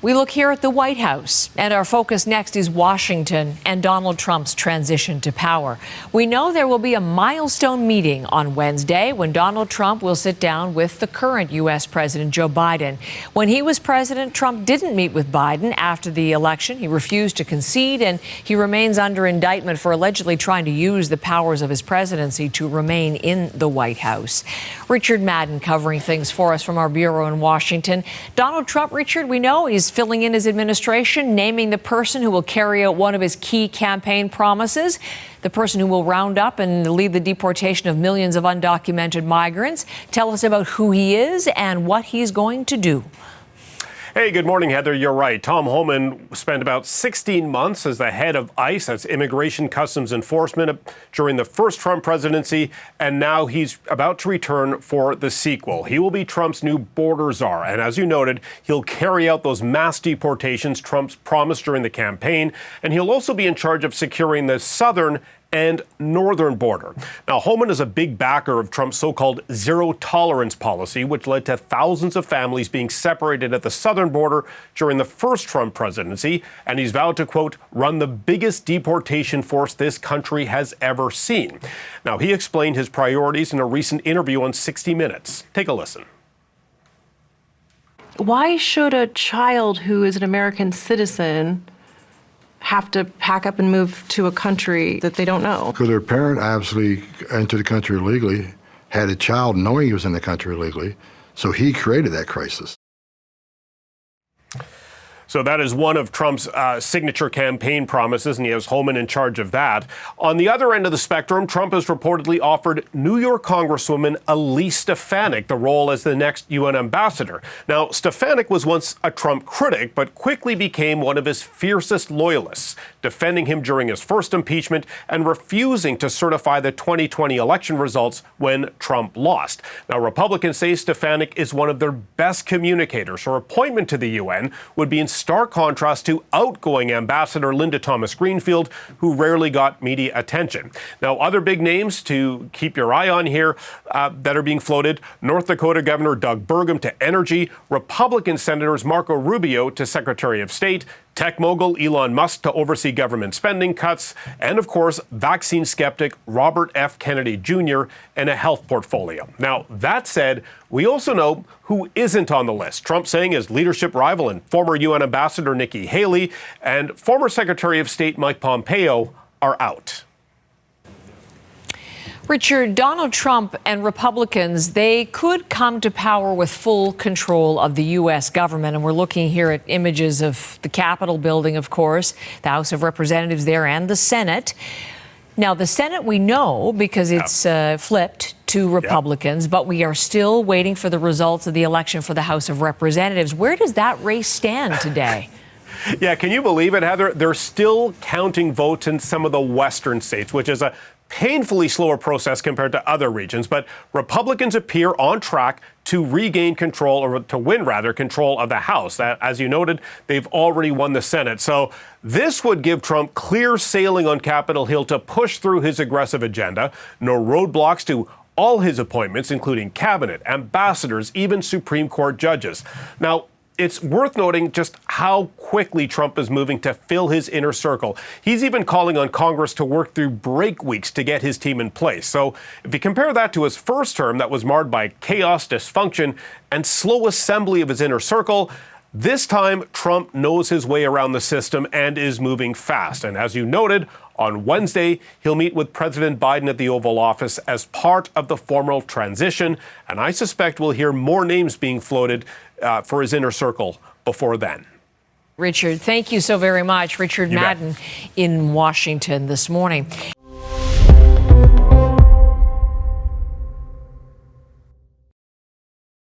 We look here at the White House, and our focus next is Washington and Donald Trump's transition to power. We know there will be a milestone meeting on Wednesday when Donald Trump will sit down with the current U.S. President Joe Biden. When he was president, Trump didn't meet with Biden after the election. He refused to concede, and he remains under indictment for allegedly trying to use the powers of his presidency to remain in the White House. Richard Madden covering things for us from our bureau in Washington. Donald Trump, Richard, we know he's filling in his administration, naming the person who will carry out one of his key campaign promises, the person who will round up and lead the deportation of millions of undocumented migrants. Tell us about who he is and what he's going to do. Hey, good morning, Heather. You're right. Tom Homan spent about 16 months as the head of ICE, that's Immigration Customs Enforcement, during the first Trump presidency, and now he's about to return for the sequel. He will be Trump's new border czar, and as you noted, he'll carry out those mass deportations Trump's promised during the campaign, and he'll also be in charge of securing the southern and northern border. Now, Homan is a big backer of Trump's so-called zero-tolerance policy, which led to thousands of families being separated at the southern border during the first Trump presidency, and he's vowed to, quote, run the biggest deportation force this country has ever seen. Now, he explained his priorities in a recent interview on 60 Minutes. Take a listen. Why should a child who is an American citizen have to pack up and move to a country that they don't know? Because their parent obviously entered the country illegally, had a child knowing he was in the country illegally, so he created that crisis. So that is one of Trump's signature campaign promises, and he has Homan in charge of that. On the other end of the spectrum, Trump has reportedly offered New York Congresswoman Elise Stefanik the role as the next UN ambassador. Now, Stefanik was once a Trump critic, but quickly became one of his fiercest loyalists, defending him during his first impeachment and refusing to certify the 2020 election results when Trump lost. Now, Republicans say Stefanik is one of their best communicators. Her appointment to the UN would be in stark contrast to outgoing Ambassador Linda Thomas-Greenfield, who rarely got media attention. Now, other big names to keep your eye on here that are being floated: North Dakota Governor Doug Burgum to energy, Republican Senators Marco Rubio to Secretary of State, tech mogul Elon Musk to oversee government spending cuts, and of course, vaccine skeptic Robert F. Kennedy Jr. and a health portfolio. Now, that said, we also know who isn't on the list. Trump saying his leadership rival and former UN Ambassador Nikki Haley and former Secretary of State Mike Pompeo are out. Richard, Donald Trump and Republicans, they could come to power with full control of the U.S. government. And we're looking here at images of the Capitol building, of course, the House of Representatives there, and the Senate. Now, the Senate we know because it's flipped to Republicans, but we are still waiting for the results of the election for the House of Representatives. Where does that race stand today? Yeah, can you believe it, Heather? They're still counting votes in some of the western states, which is a painfully slower process compared to other regions, but Republicans appear on track to regain control, or to win rather, control of the House. As you noted, they've already won the Senate. So this would give Trump clear sailing on Capitol Hill to push through his aggressive agenda. No roadblocks to all his appointments, including cabinet, ambassadors, even Supreme Court judges. Now, it's worth noting just how quickly Trump is moving to fill his inner circle. He's even calling on Congress to work through break weeks to get his team in place. So if you compare that to his first term that was marred by chaos, dysfunction, and slow assembly of his inner circle, this time Trump knows his way around the system and is moving fast. And as you noted, on Wednesday, he'll meet with President Biden at the Oval Office as part of the formal transition. And I suspect we'll hear more names being floated for his inner circle before then. Richard, thank you so very much. Richard Madden in Washington this morning.